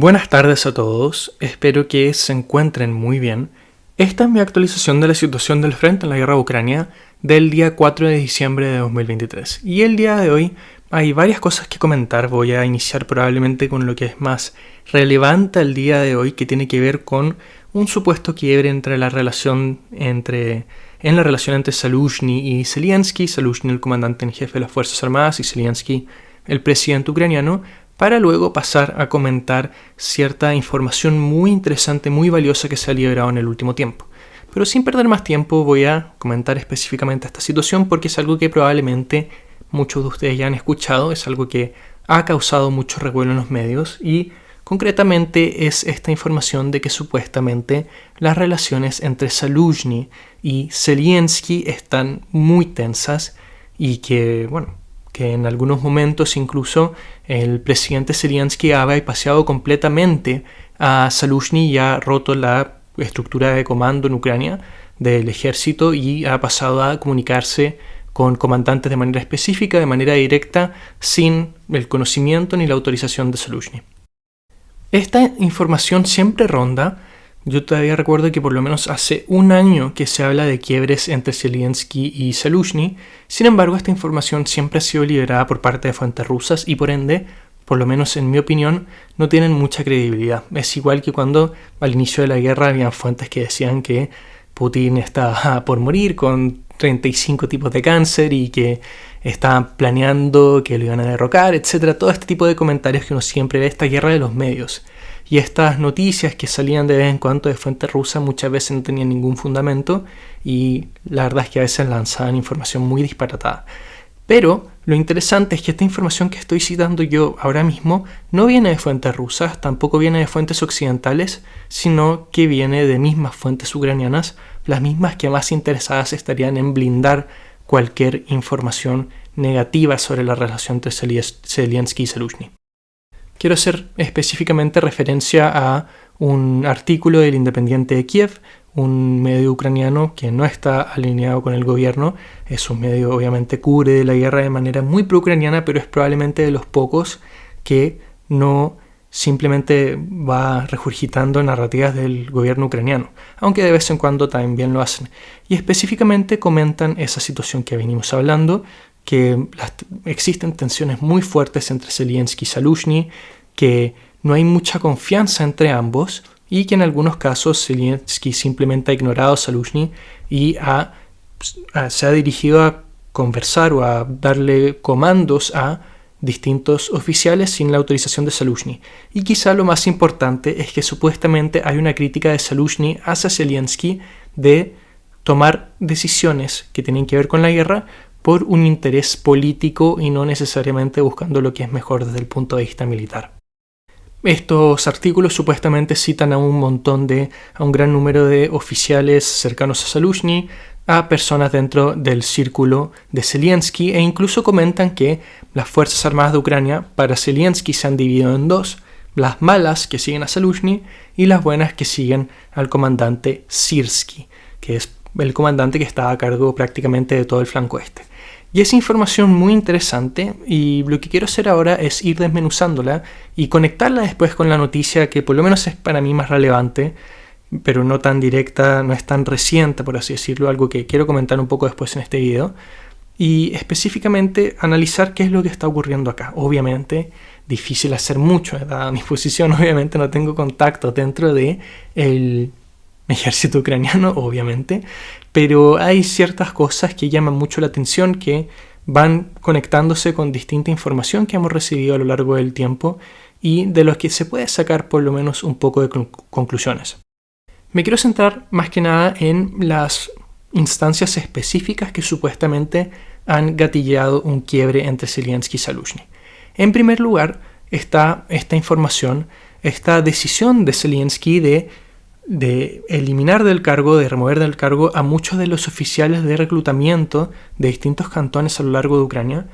Buenas tardes a todos, espero que se encuentren muy bien. Esta es mi actualización de la situación del frente en la guerra de Ucrania del día 4 de diciembre de 2023. Y el día de hoy hay varias cosas que comentar. Voy a iniciar probablemente con lo que es más relevante al día de hoy, que tiene que ver con un supuesto quiebre en la relación entre Zaluzhny y Zelensky. Zaluzhny, el comandante en jefe de las Fuerzas Armadas, y Zelensky, el presidente ucraniano, para luego pasar a comentar cierta información muy interesante, muy valiosa que se ha liberado en el último tiempo. Pero sin perder más tiempo voy a comentar específicamente esta situación porque es algo que probablemente muchos de ustedes ya han escuchado, es algo que ha causado mucho revuelo en los medios y concretamente es esta información de que supuestamente las relaciones entre Zaluzhny y Zelensky están muy tensas y que en algunos momentos incluso el presidente Zelensky ha bypaseado completamente a Zaluzhny y ha roto la estructura de comando en Ucrania del ejército y ha pasado a comunicarse con comandantes de manera específica, de manera directa, sin el conocimiento ni la autorización de Zaluzhny. Esta información siempre ronda. Yo todavía recuerdo que por lo menos hace un año que se habla de quiebres entre Zelensky y Zaluzhny. Sin embargo, esta información siempre ha sido liberada por parte de fuentes rusas y por ende, por lo menos en mi opinión, no tienen mucha credibilidad. Es igual que cuando al inicio de la guerra habían fuentes que decían que Putin estaba por morir con 35 tipos de cáncer y que estaban planeando que lo iban a derrocar, etc. Todo este tipo de comentarios que uno siempre ve, esta guerra de los medios. Y estas noticias que salían de vez en cuando de fuentes rusas muchas veces no tenían ningún fundamento y la verdad es que a veces lanzaban información muy disparatada. Pero lo interesante es que esta información que estoy citando yo ahora mismo no viene de fuentes rusas, tampoco viene de fuentes occidentales, sino que viene de mismas fuentes ucranianas, las mismas que más interesadas estarían en blindar cualquier información negativa sobre la relación entre Zelensky y Zaluzhny. Quiero hacer específicamente referencia a un artículo del Independiente de Kiev, un medio ucraniano que no está alineado con el gobierno. Es un medio, obviamente, cubre la guerra de manera muy pro-ucraniana, pero es probablemente de los pocos que no simplemente va regurgitando narrativas del gobierno ucraniano, aunque de vez en cuando también lo hacen. Y específicamente comentan esa situación que venimos hablando, que existen tensiones muy fuertes entre Zelensky y Zaluzhny, que no hay mucha confianza entre ambos y que en algunos casos Zelensky simplemente ha ignorado a Zaluzhny y se ha dirigido a conversar o a darle comandos a distintos oficiales sin la autorización de Zaluzhny. Y quizá lo más importante es que supuestamente hay una crítica de Zaluzhny hacia Zelensky de tomar decisiones que tienen que ver con la guerra por un interés político y no necesariamente buscando lo que es mejor desde el punto de vista militar. Estos artículos supuestamente citan a un gran número de oficiales cercanos a Zaluzhny, a personas dentro del círculo de Zelensky e incluso comentan que las Fuerzas Armadas de Ucrania para Zelensky se han dividido en dos, las malas que siguen a Zaluzhny y las buenas que siguen al comandante Syrsky, que es el comandante que está a cargo prácticamente de todo el flanco este. Y es información muy interesante y lo que quiero hacer ahora es ir desmenuzándola y conectarla después con la noticia que por lo menos es para mí más relevante, pero no tan directa, no es tan reciente, por así decirlo, algo que quiero comentar un poco después en este video, y específicamente analizar qué es lo que está ocurriendo acá. Obviamente, difícil hacer mucho, dada mi posición, obviamente no tengo contacto dentro de el ejército ucraniano, obviamente, pero hay ciertas cosas que llaman mucho la atención, que van conectándose con distinta información que hemos recibido a lo largo del tiempo y de los que se puede sacar por lo menos un poco de conclusiones. Me quiero centrar más que nada en las instancias específicas que supuestamente han gatillado un quiebre entre Zelensky y Zaluzhny. En primer lugar está esta información, esta decisión de Zelensky de eliminar del cargo, de remover del cargo a muchos de los oficiales de reclutamiento de distintos cantones a lo largo de Ucrania,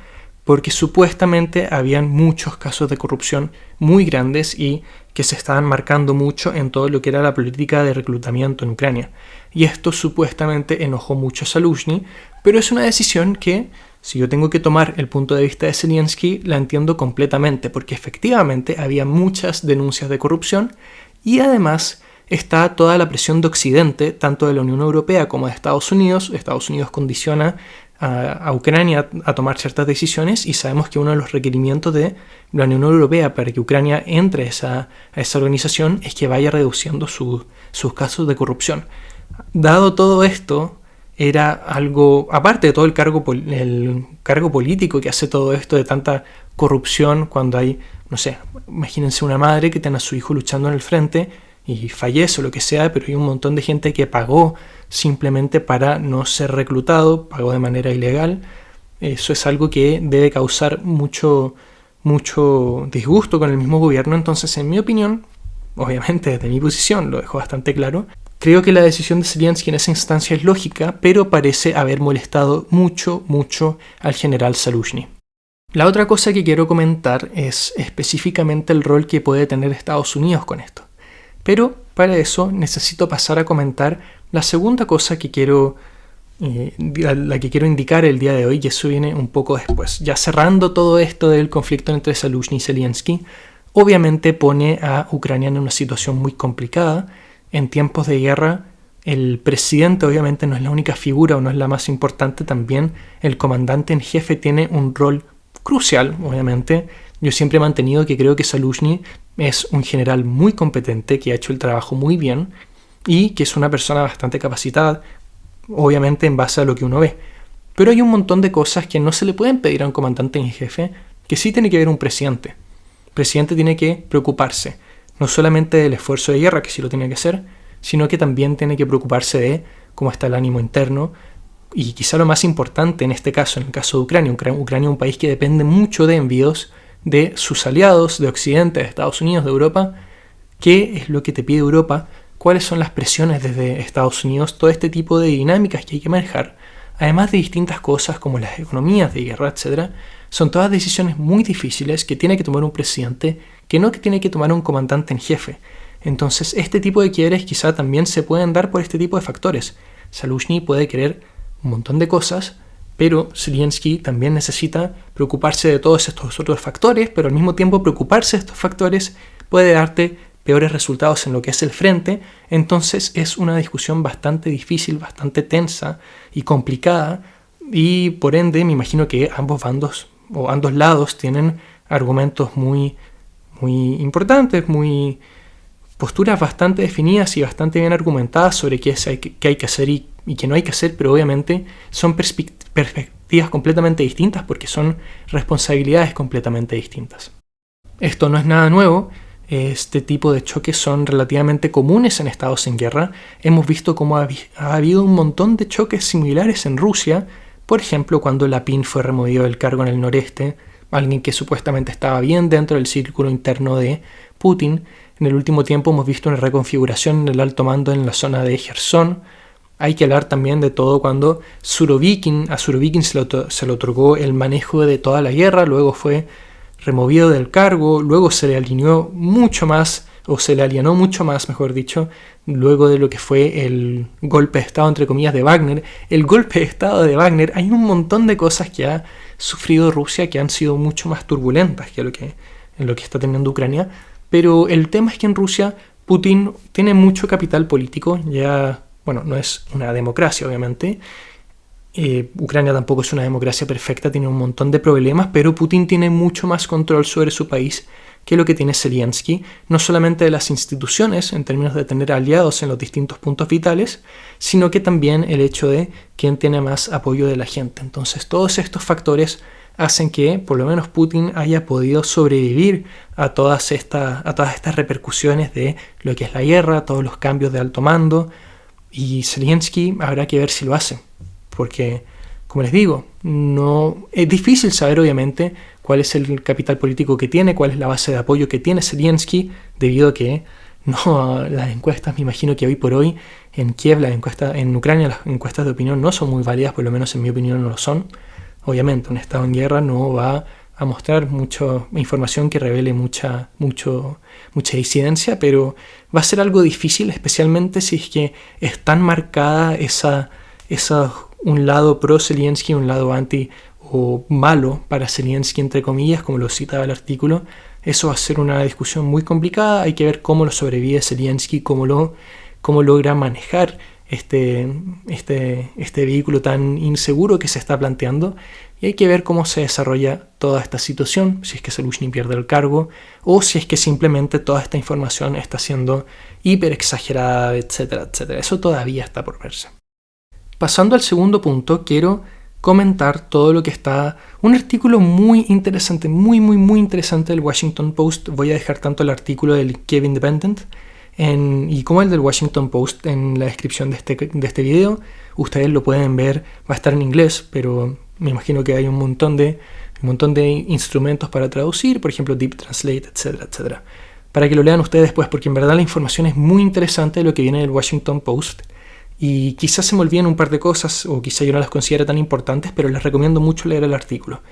porque supuestamente habían muchos casos de corrupción muy grandes y que se estaban marcando mucho en todo lo que era la política de reclutamiento en Ucrania. Y esto supuestamente enojó mucho a Zaluzhny, pero es una decisión que si yo tengo que tomar el punto de vista de Zelensky, la entiendo completamente, porque efectivamente había muchas denuncias de corrupción y además está toda la presión de Occidente, tanto de la Unión Europea como de Estados Unidos. Estados Unidos condiciona a Ucrania a tomar ciertas decisiones y sabemos que uno de los requerimientos de la Unión Europea para que Ucrania entre a esa organización es que vaya reduciendo sus casos de corrupción. Dado todo esto, era algo, aparte de todo el cargo político que hace todo esto de tanta corrupción, cuando hay, no sé, imagínense una madre que tiene a su hijo luchando en el frente y fallece o lo que sea, pero hay un montón de gente que pagó simplemente para no ser reclutado, pagó de manera ilegal. Eso es algo que debe causar mucho disgusto con el mismo gobierno. Entonces, en mi opinión, obviamente desde mi posición, lo dejo bastante claro, creo que la decisión de Zelensky en esa instancia es lógica, pero parece haber molestado mucho al general Zaluzhny. La otra cosa que quiero comentar es específicamente el rol que puede tener Estados Unidos con esto. Pero para eso necesito pasar a comentar la segunda cosa que quiero indicar el día de hoy, y eso viene un poco después. Ya cerrando todo esto del conflicto entre Zaluzhny y Zelensky, obviamente pone a Ucrania en una situación muy complicada. En tiempos de guerra, el presidente obviamente no es la única figura o no es la más importante, también el comandante en jefe tiene un rol crucial, obviamente. Yo siempre he mantenido que creo que Zaluzhny es un general muy competente, que ha hecho el trabajo muy bien y que es una persona bastante capacitada, obviamente en base a lo que uno ve. Pero hay un montón de cosas que no se le pueden pedir a un comandante en jefe, que sí tiene que ver un presidente. El presidente tiene que preocuparse no solamente del esfuerzo de guerra, que sí lo tiene que hacer, sino que también tiene que preocuparse de cómo está el ánimo interno. Y quizá lo más importante en este caso, en el caso de Ucrania, Ucrania es un país que depende mucho de envíos de sus aliados, de Occidente, de Estados Unidos, de Europa. ¿Qué es lo que te pide Europa? ¿Cuáles son las presiones desde Estados Unidos? Todo este tipo de dinámicas que hay que manejar, además de distintas cosas como las economías de guerra, etc., son todas decisiones muy difíciles que tiene que tomar un presidente, que tiene que tomar un comandante en jefe. Entonces, este tipo de quiebres quizá también se pueden dar por este tipo de factores. Zaluzhny puede querer un montón de cosas, pero Zelensky también necesita preocuparse de todos estos otros factores, pero al mismo tiempo preocuparse de estos factores puede darte peores resultados en lo que es el frente. Entonces es una discusión bastante difícil, bastante tensa y complicada, y por ende me imagino que ambos bandos o ambos lados tienen argumentos muy importantes, posturas bastante definidas y bastante bien argumentadas sobre qué hay que hacer y qué no hay que hacer, pero obviamente son perspectivas completamente distintas porque son responsabilidades completamente distintas. Esto no es nada nuevo. Este tipo de choques son relativamente comunes en estados en guerra. Hemos visto cómo ha habido un montón de choques similares en Rusia. Por ejemplo, cuando Lapin fue removido del cargo en el noreste, alguien que supuestamente estaba bien dentro del círculo interno de Putin. En el último tiempo hemos visto una reconfiguración en el alto mando en la zona de Gerson. Hay que hablar también de todo cuando a Surovikin se le otorgó el manejo de toda la guerra, luego fue removido del cargo, luego se le alienó mucho más, mejor dicho, luego de lo que fue el golpe de estado, entre comillas, de Wagner. El golpe de estado de Wagner, hay un montón de cosas que ha sufrido Rusia que han sido mucho más turbulentas que en lo que está teniendo Ucrania, pero el tema es que en Rusia Putin tiene mucho capital político, no es una democracia obviamente. Ucrania tampoco es una democracia perfecta, tiene un montón de problemas, pero Putin tiene mucho más control sobre su país que lo que tiene Zelensky, no solamente de las instituciones en términos de tener aliados en los distintos puntos vitales, sino que también el hecho de quién tiene más apoyo de la gente. Entonces todos estos factores hacen que por lo menos Putin haya podido sobrevivir a todas estas repercusiones de lo que es la guerra, todos los cambios de alto mando, y Zelensky habrá que ver si lo hace. Porque, como les digo, no es difícil saber obviamente cuál es el capital político que tiene, cuál es la base de apoyo que tiene Zelensky, debido a que las encuestas, me imagino que hoy por hoy en Kiev, en Ucrania, las encuestas de opinión no son muy válidas, por lo menos en mi opinión no lo son. Obviamente un estado en guerra no va a mostrar mucha información que revele mucha disidencia, pero va a ser algo difícil, especialmente si es que es tan marcada esa un lado pro Zelensky, un lado anti o malo para Zelensky, entre comillas, como lo citaba el artículo. Eso va a ser una discusión muy complicada. Hay que ver cómo lo sobrevive Zelensky, cómo logra manejar este vehículo tan inseguro que se está planteando. Y hay que ver cómo se desarrolla toda esta situación, si es que Zelensky pierde el cargo o si es que simplemente toda esta información está siendo hiper exagerada, etcétera, etcétera. Eso todavía está por verse. Pasando al segundo punto, quiero comentar todo lo que está... Un artículo muy interesante, muy interesante del Washington Post. Voy a dejar tanto el artículo del Kiev Independent y como el del Washington Post en la descripción de este video. Ustedes lo pueden ver, va a estar en inglés, pero me imagino que hay un montón de instrumentos para traducir, por ejemplo Deep Translate, etcétera, etcétera. Para que lo lean ustedes después, porque en verdad la información es muy interesante de lo que viene del Washington Post. Y quizás se me olviden un par de cosas, o quizás yo no las considere tan importantes, pero les recomiendo mucho leer el artículo.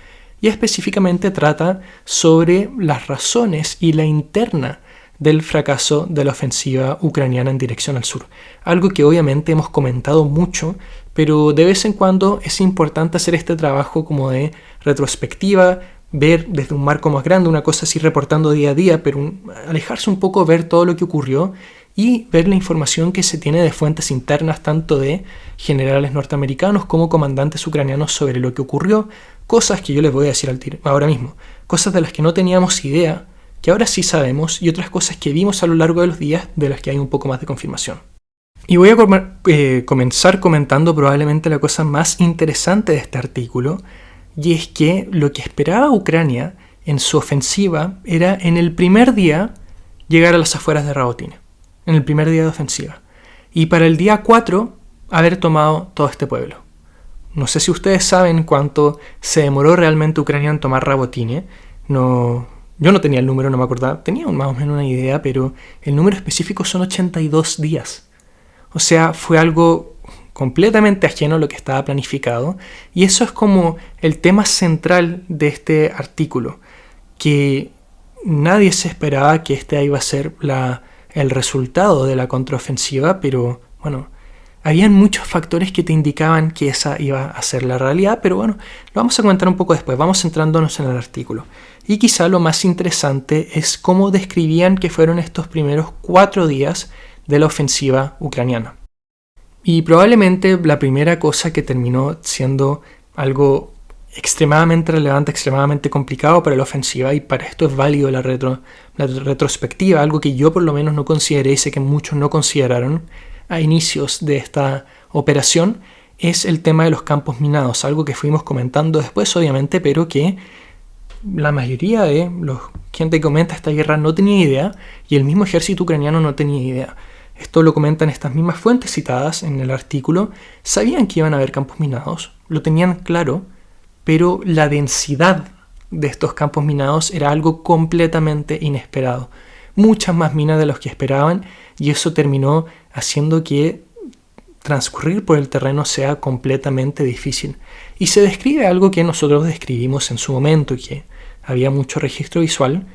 Y específicamente trata sobre las razones y la interna del fracaso de la ofensiva ucraniana en dirección al sur. Algo que obviamente hemos comentado mucho, pero de vez en cuando es importante hacer este trabajo como de retrospectiva, ver desde un marco más grande, una cosa así reportando día a día, pero alejarse un poco, ver todo lo que ocurrió y ver la información que se tiene de fuentes internas tanto de generales norteamericanos como comandantes ucranianos sobre lo que ocurrió, cosas que yo les voy a decir ahora mismo, cosas de las que no teníamos idea, que ahora sí sabemos, y otras cosas que vimos a lo largo de los días de las que hay un poco más de confirmación. Y voy a comenzar comentando probablemente la cosa más interesante de este artículo, y es que lo que esperaba Ucrania en su ofensiva era en el primer día llegar a las afueras de Rabotine, en el primer día de ofensiva, y para el día 4 haber tomado todo este pueblo. No sé si ustedes saben cuánto se demoró realmente Ucrania en tomar Rabotine. Yo no tenía el número, no me acordaba, tenía más o menos una idea, pero el número específico son 82 días. O sea, fue algo completamente ajeno a lo que estaba planificado, y eso es como el tema central de este artículo, que nadie se esperaba que este iba a ser el resultado de la contraofensiva, pero bueno, habían muchos factores que te indicaban que esa iba a ser la realidad, pero bueno, lo vamos a comentar un poco después, vamos centrándonos en el artículo. Y quizá lo más interesante es cómo describían que fueron estos primeros 4 días de la ofensiva ucraniana. Y probablemente la primera cosa que terminó siendo algo extremadamente relevante, extremadamente complicado para la ofensiva, y para esto es válido la retrospectiva, algo que yo por lo menos no consideré y sé que muchos no consideraron a inicios de esta operación, es el tema de los campos minados, algo que fuimos comentando después obviamente, pero que la mayoría de la gente que comenta esta guerra no tenía idea, y el mismo ejército ucraniano no tenía idea. Esto lo comentan estas mismas fuentes citadas en el artículo. Sabían que iban a haber campos minados, lo tenían claro, pero la densidad de estos campos minados era algo completamente inesperado. Muchas más minas de los que esperaban, y eso terminó haciendo que transcurrir por el terreno sea completamente difícil. Y se describe algo que nosotros describimos en su momento, que había mucho registro visual,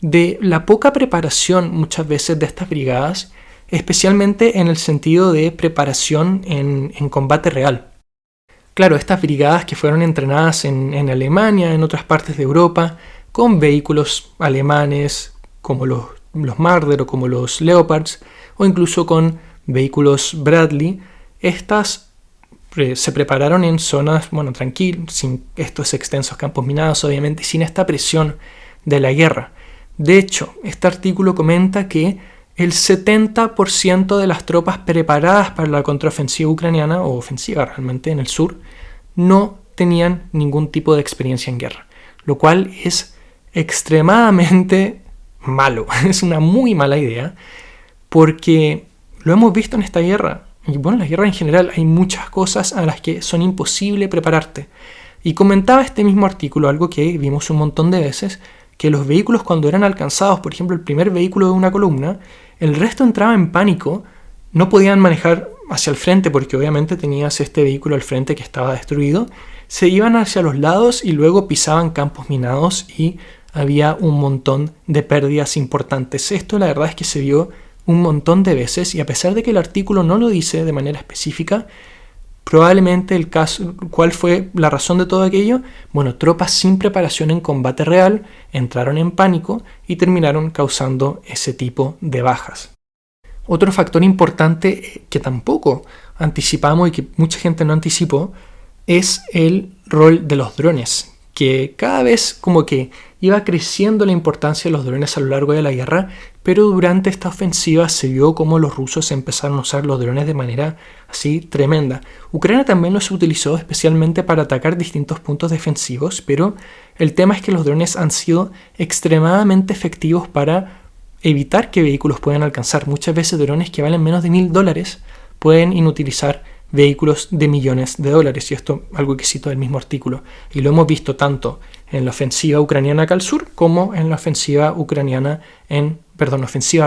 de la poca preparación muchas veces de estas brigadas, especialmente en el sentido de preparación en combate real. Claro, estas brigadas que fueron entrenadas en Alemania, en otras partes de Europa, con vehículos alemanes como los Marder o como los Leopards, o incluso con vehículos Bradley, estas se prepararon en zonas, tranquilas, sin estos extensos campos minados, obviamente, sin esta presión de la guerra. De hecho, este artículo comenta que el 70% de las tropas preparadas para la contraofensiva ucraniana, o ofensiva realmente en el sur, no tenían ningún tipo de experiencia en guerra, lo cual es extremadamente malo, es una muy mala idea, porque lo hemos visto en esta guerra, y bueno, en la guerra en general hay muchas cosas a las que son imposible prepararte. Y comentaba este mismo artículo, algo que vimos un montón de veces, que los vehículos cuando eran alcanzados, por ejemplo el primer vehículo de una columna, el resto entraba en pánico, no podían manejar hacia el frente porque obviamente tenías este vehículo al frente que estaba destruido, se iban hacia los lados y luego pisaban campos minados y había un montón de pérdidas importantes. Esto la verdad es que se vio un montón de veces, y a pesar de que el artículo no lo dice de manera específica, Probablemente el caso, ¿cuál fue la razón de todo aquello? Bueno, tropas sin preparación en combate real entraron en pánico y terminaron causando ese tipo de bajas. Otro factor importante que tampoco anticipamos y que mucha gente no anticipó es el rol de los drones, que cada vez como que iba creciendo la importancia de los drones a lo largo de la guerra, pero durante esta ofensiva se vio como los rusos empezaron a usar los drones de manera así tremenda. Ucrania también los utilizó especialmente para atacar distintos puntos defensivos, pero el tema es que los drones han sido extremadamente efectivos para evitar que vehículos puedan alcanzar. Muchas veces drones que valen menos de $1.000 pueden inutilizar vehículos de millones de dólares, y esto algo que cito del mismo artículo, y lo hemos visto tanto en la ofensiva ucraniana acá al sur como en la ofensiva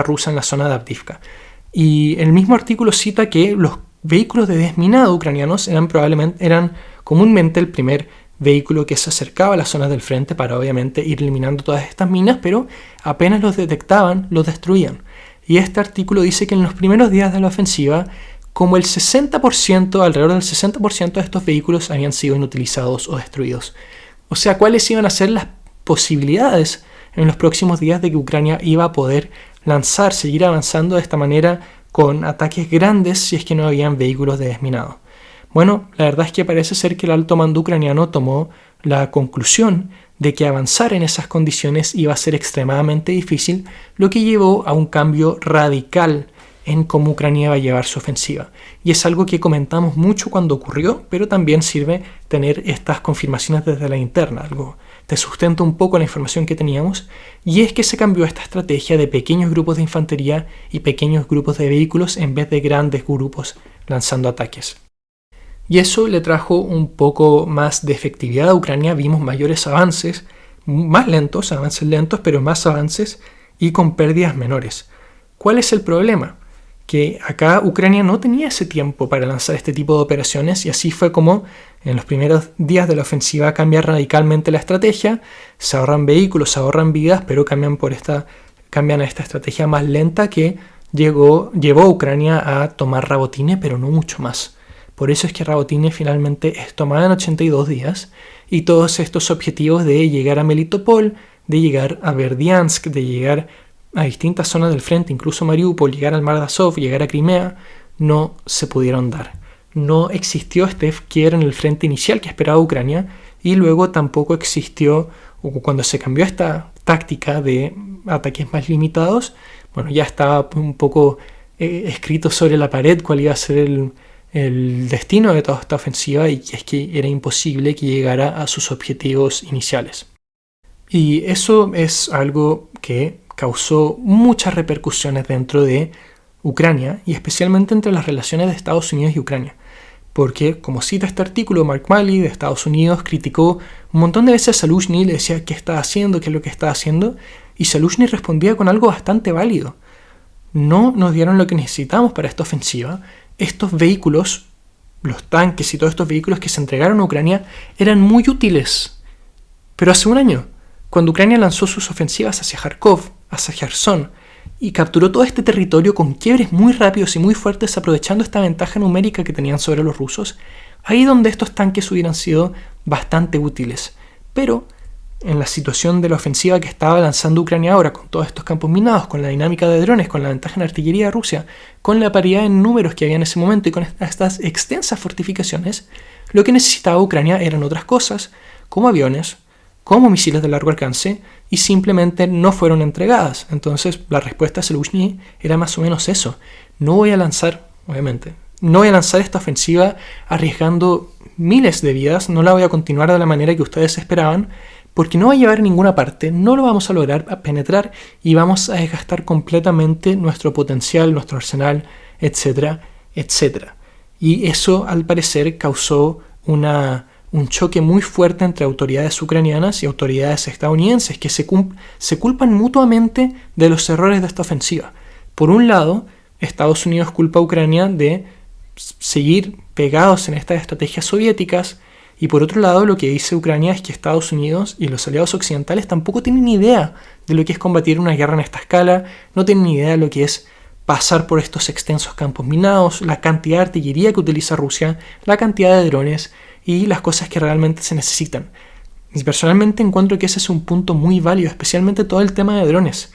rusa en la zona de Avdiivka. Y el mismo artículo cita que los vehículos de desminado ucranianos eran comúnmente el primer vehículo que se acercaba a las zonas del frente para obviamente ir eliminando todas estas minas, pero apenas los detectaban, los destruían. Y este artículo dice que en los primeros días de la ofensiva, como el 60%, alrededor del 60% de estos vehículos habían sido inutilizados o destruidos. O sea, ¿cuáles iban a ser las posibilidades en los próximos días de que Ucrania iba a poder seguir avanzando de esta manera con ataques grandes si es que no habían vehículos de desminado? Bueno, la verdad es que parece ser que el alto mando ucraniano tomó la conclusión de que avanzar en esas condiciones iba a ser extremadamente difícil, lo que llevó a un cambio radical en cómo Ucrania iba a llevar su ofensiva. Y es algo que comentamos mucho cuando ocurrió, pero también sirve tener estas confirmaciones desde la interna, algo te sustenta un poco la información que teníamos, y es que se cambió esta estrategia de pequeños grupos de infantería y pequeños grupos de vehículos en vez de grandes grupos lanzando ataques. Y eso le trajo un poco más de efectividad a Ucrania. Vimos mayores avances, avances lentos, pero más avances y con pérdidas menores. ¿Cuál es el problema? Que acá Ucrania no tenía ese tiempo para lanzar este tipo de operaciones, y así fue como en los primeros días de la ofensiva cambia radicalmente la estrategia, se ahorran vehículos, se ahorran vidas, pero cambian a esta estrategia más lenta que llevó a Ucrania a tomar Rabotine, pero no mucho más. Por eso es que Rabotine finalmente es tomada en 82 días, y todos estos objetivos de llegar a Melitopol, de llegar a Berdiansk, de llegar a distintas zonas del frente, incluso Mariupol, llegar al Mar de Azov, llegar a Crimea, no se pudieron dar. No existió este quiebre en el frente inicial que esperaba Ucrania, y luego tampoco existió, cuando se cambió esta táctica de ataques más limitados, bueno, ya estaba un poco escrito sobre la pared cuál iba a ser el destino de toda esta ofensiva, y es que era imposible que llegara a sus objetivos iniciales. Y eso es algo que causó muchas repercusiones dentro de Ucrania, y especialmente entre las relaciones de Estados Unidos y Ucrania. Porque, como cita este artículo, Mark Milley de Estados Unidos criticó un montón de veces a Zaluzhny, le decía qué está haciendo, qué es lo que está haciendo, y Zaluzhny respondía con algo bastante válido. No nos dieron lo que necesitamos para esta ofensiva. Estos vehículos, los tanques y todos estos vehículos que se entregaron a Ucrania eran muy útiles. Pero hace un año, cuando Ucrania lanzó sus ofensivas hacia Kharkov, hacia Kherson, y capturó todo este territorio con quiebres muy rápidos y muy fuertes, aprovechando esta ventaja numérica que tenían sobre los rusos, ahí donde estos tanques hubieran sido bastante útiles. Pero en la situación de la ofensiva que estaba lanzando Ucrania ahora, con todos estos campos minados, con la dinámica de drones, con la ventaja en artillería de Rusia, con la paridad en números que había en ese momento y con estas extensas fortificaciones, lo que necesitaba Ucrania eran otras cosas, como aviones, como misiles de largo alcance, y simplemente no fueron entregadas. Entonces la respuesta a Zaluzhny era más o menos eso. No voy a lanzar esta ofensiva arriesgando miles de vidas, no la voy a continuar de la manera que ustedes esperaban, porque no va a llevar a ninguna parte, no lo vamos a lograr penetrar y vamos a desgastar completamente nuestro potencial, nuestro arsenal, etcétera, etcétera. Y eso, al parecer, causó un choque muy fuerte entre autoridades ucranianas y autoridades estadounidenses que se culpan mutuamente de los errores de esta ofensiva. Por un lado, Estados Unidos culpa a Ucrania de seguir pegados en estas estrategias soviéticas, y por otro lado lo que dice Ucrania es que Estados Unidos y los aliados occidentales tampoco tienen ni idea de lo que es combatir una guerra en esta escala, no tienen ni idea de lo que es pasar por estos extensos campos minados, la cantidad de artillería que utiliza Rusia, la cantidad de drones y las cosas que realmente se necesitan. Y personalmente encuentro que ese es un punto muy válido, especialmente todo el tema de drones.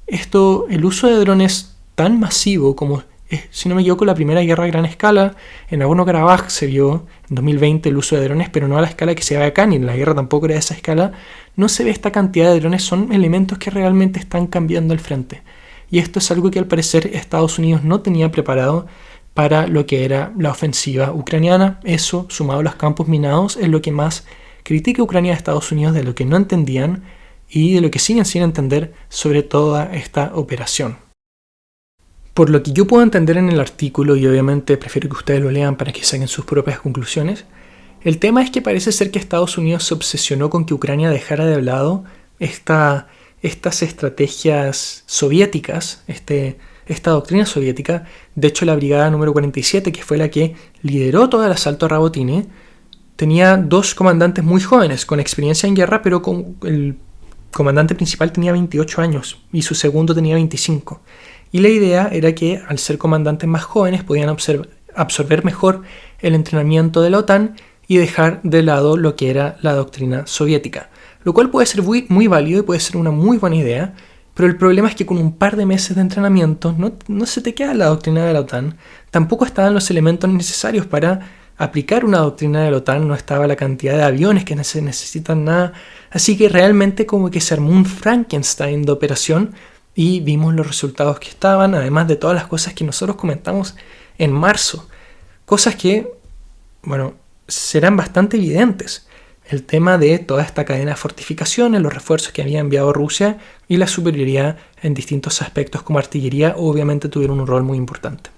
El uso de drones tan masivo como, si no me equivoco, la primera guerra a gran escala, en Nagorno-Karabaj se vio en 2020 el uso de drones, pero no a la escala que se ve acá, ni en la guerra tampoco era de esa escala. No se ve esta cantidad de drones, son elementos que realmente están cambiando el frente. Y esto es algo que al parecer Estados Unidos no tenía preparado para lo que era la ofensiva ucraniana. Eso, sumado a los campos minados, es lo que más critica Ucrania a Estados Unidos, de lo que no entendían y de lo que siguen sin entender sobre toda esta operación. Por lo que yo puedo entender en el artículo, y obviamente prefiero que ustedes lo lean para que saquen sus propias conclusiones, el tema es que parece ser que Estados Unidos se obsesionó con que Ucrania dejara de lado estas estrategias soviéticas, esta doctrina soviética. De hecho, la brigada número 47, que fue la que lideró todo el asalto a Rabotine, tenía 2 comandantes muy jóvenes, con experiencia en guerra, pero el comandante principal tenía 28 años y su segundo tenía 25. Y la idea era que, al ser comandantes más jóvenes, podían absorber mejor el entrenamiento de la OTAN y dejar de lado lo que era la doctrina soviética. Lo cual puede ser muy válido y puede ser una muy buena idea, pero el problema es que con un par de meses de entrenamiento no se te queda la doctrina de la OTAN, tampoco estaban los elementos necesarios para aplicar una doctrina de la OTAN, no estaba la cantidad de aviones que se necesitan, nada. Así que realmente como que se armó un Frankenstein de operación y vimos los resultados que estaban, además de todas las cosas que nosotros comentamos en marzo. Cosas que, serán bastante evidentes. El tema de toda esta cadena de fortificaciones, los refuerzos que había enviado Rusia y la superioridad en distintos aspectos como artillería, obviamente tuvieron un rol muy importante.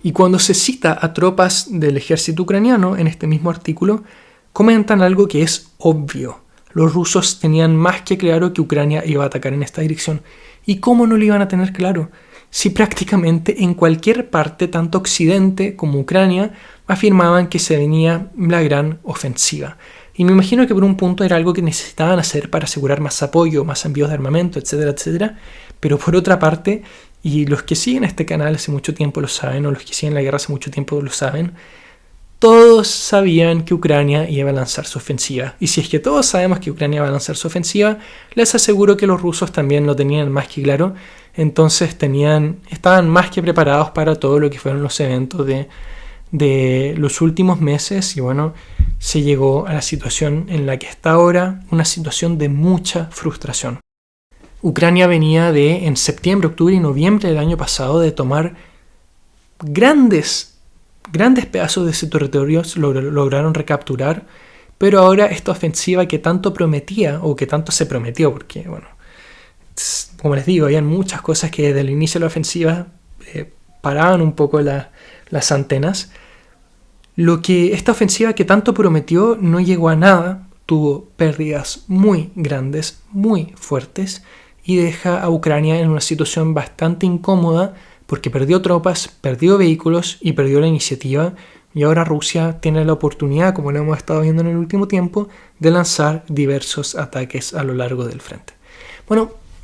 Y cuando se cita a tropas del ejército ucraniano en este mismo artículo, comentan algo que es obvio. Los rusos tenían más que claro que Ucrania iba a atacar en esta dirección. ¿Y cómo no lo iban a tener claro? Si prácticamente en cualquier parte, tanto Occidente como Ucrania, afirmaban que se venía la gran ofensiva. Y me imagino que por un punto era algo que necesitaban hacer para asegurar más apoyo, más envíos de armamento, etcétera, etcétera. Pero por otra parte, y los que siguen este canal hace mucho tiempo lo saben, o los que siguen la guerra hace mucho tiempo lo saben, todos sabían que Ucrania iba a lanzar su ofensiva. Y si es que todos sabemos que Ucrania va a lanzar su ofensiva, les aseguro que los rusos también lo tenían más que claro. Entonces estaban más que preparados para todo lo que fueron los eventos de los últimos meses. Y se llegó a la situación en la que está ahora, una situación de mucha frustración. Ucrania venía en septiembre, octubre y noviembre del año pasado de tomar grandes pedazos de ese territorio, lograron recapturar, pero ahora esta ofensiva que tanto prometía, o que tanto se prometió, porque, como les digo, habían muchas cosas que desde el inicio de la ofensiva paraban un poco las antenas. Esta ofensiva que tanto prometió no llegó a nada, tuvo pérdidas muy grandes, muy fuertes, y deja a Ucrania en una situación bastante incómoda, porque perdió tropas, perdió vehículos y perdió la iniciativa, y ahora Rusia tiene la oportunidad, como lo hemos estado viendo en el último tiempo, de lanzar diversos ataques a lo largo del frente.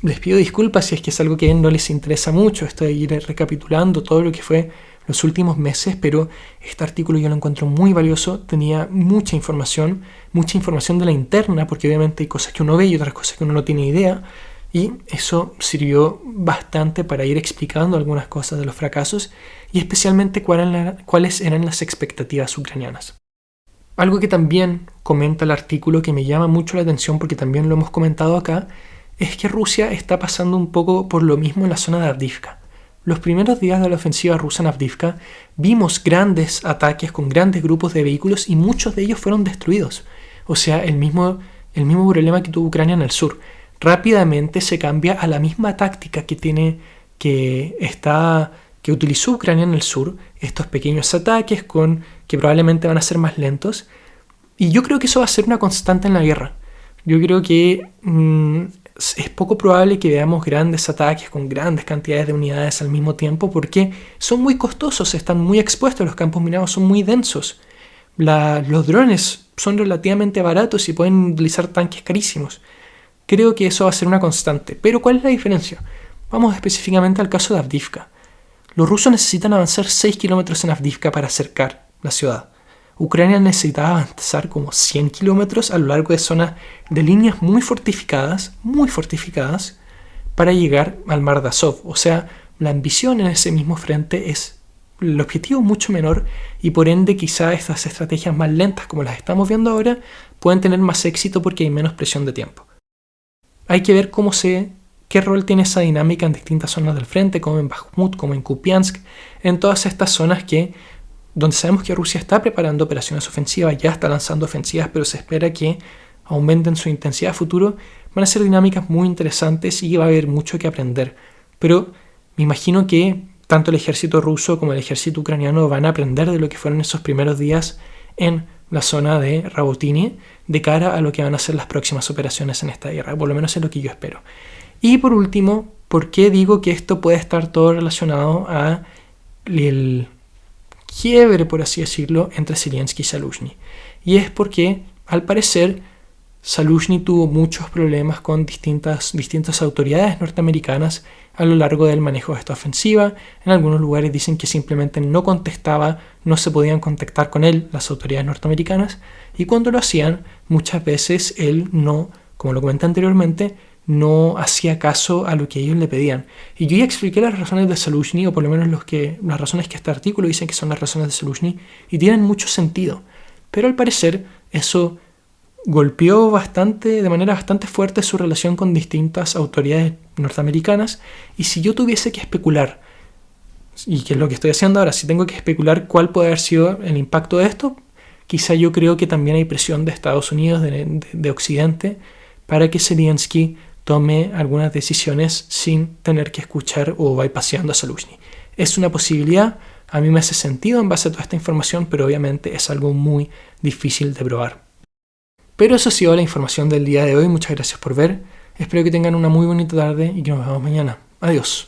Les pido disculpas si es que es algo que no les interesa mucho, esto de ir recapitulando todo lo que fue los últimos meses, pero este artículo yo lo encuentro muy valioso, tenía mucha información de la interna, porque obviamente hay cosas que uno ve y otras cosas que uno no tiene idea, y eso sirvió bastante para ir explicando algunas cosas de los fracasos y especialmente cuáles eran las expectativas ucranianas. Algo que también comenta el artículo que me llama mucho la atención, porque también lo hemos comentado acá, es que Rusia está pasando un poco por lo mismo en la zona de Avdiivka. Los primeros días de la ofensiva rusa en Avdiivka vimos grandes ataques con grandes grupos de vehículos y muchos de ellos fueron destruidos. O sea, el mismo problema que tuvo Ucrania en el sur. Rápidamente se cambia a la misma táctica que utilizó Ucrania en el sur, estos pequeños ataques que probablemente van a ser más lentos, y yo creo que eso va a ser una constante en la guerra. Yo creo que es poco probable que veamos grandes ataques con grandes cantidades de unidades al mismo tiempo, porque son muy costosos, están muy expuestos, los campos minados son muy densos, los drones son relativamente baratos y pueden utilizar tanques carísimos. Creo que eso va a ser una constante. Pero ¿cuál es la diferencia? Vamos específicamente al caso de Avdiivka. Los rusos necesitan avanzar 6 kilómetros en Avdiivka para acercar la ciudad. Ucrania necesitaba avanzar como 100 kilómetros a lo largo de zonas de líneas muy fortificadas, para llegar al mar de Azov. O sea, la ambición en ese mismo frente es el objetivo mucho menor y por ende quizá estas estrategias más lentas como las estamos viendo ahora pueden tener más éxito porque hay menos presión de tiempo. Hay que ver qué rol tiene esa dinámica en distintas zonas del frente, como en Bakhmut, como en Kupiansk, en todas estas zonas donde sabemos que Rusia está preparando operaciones ofensivas, ya está lanzando ofensivas, pero se espera que aumenten su intensidad a futuro. Van a ser dinámicas muy interesantes y va a haber mucho que aprender. Pero me imagino que tanto el ejército ruso como el ejército ucraniano van a aprender de lo que fueron esos primeros días en la zona de Rabotini de cara a lo que van a ser las próximas operaciones en esta guerra. Por lo menos es lo que yo espero. Y por último, ¿por qué digo que esto puede estar todo relacionado a el quiebre, por así decirlo, entre Zelensky y Zaluzhny? Y es porque, al parecer, Zaluzhny tuvo muchos problemas con distintas autoridades norteamericanas a lo largo del manejo de esta ofensiva. En algunos lugares dicen que simplemente no contestaba, no se podían contactar con él las autoridades norteamericanas, y cuando lo hacían, muchas veces él no, como lo comenté anteriormente, no hacía caso a lo que ellos le pedían. Y yo ya expliqué las razones de Zaluzhny, o por lo menos las razones que este artículo dice que son las razones de Zaluzhny, y tienen mucho sentido. Pero al parecer eso golpeó de manera bastante fuerte su relación con distintas autoridades norteamericanas, y si yo tuviese que especular, y que es lo que estoy haciendo ahora, si tengo que especular cuál puede haber sido el impacto de esto, quizá yo creo que también hay presión de Estados Unidos, de Occidente, para que Zelensky tome algunas decisiones sin tener que escuchar o bypaseando a Zaluzhny. Es una posibilidad, a mí me hace sentido en base a toda esta información, pero obviamente es algo muy difícil de probar. Pero eso ha sido la información del día de hoy. Muchas gracias por ver. Espero que tengan una muy bonita tarde y que nos vemos mañana. Adiós.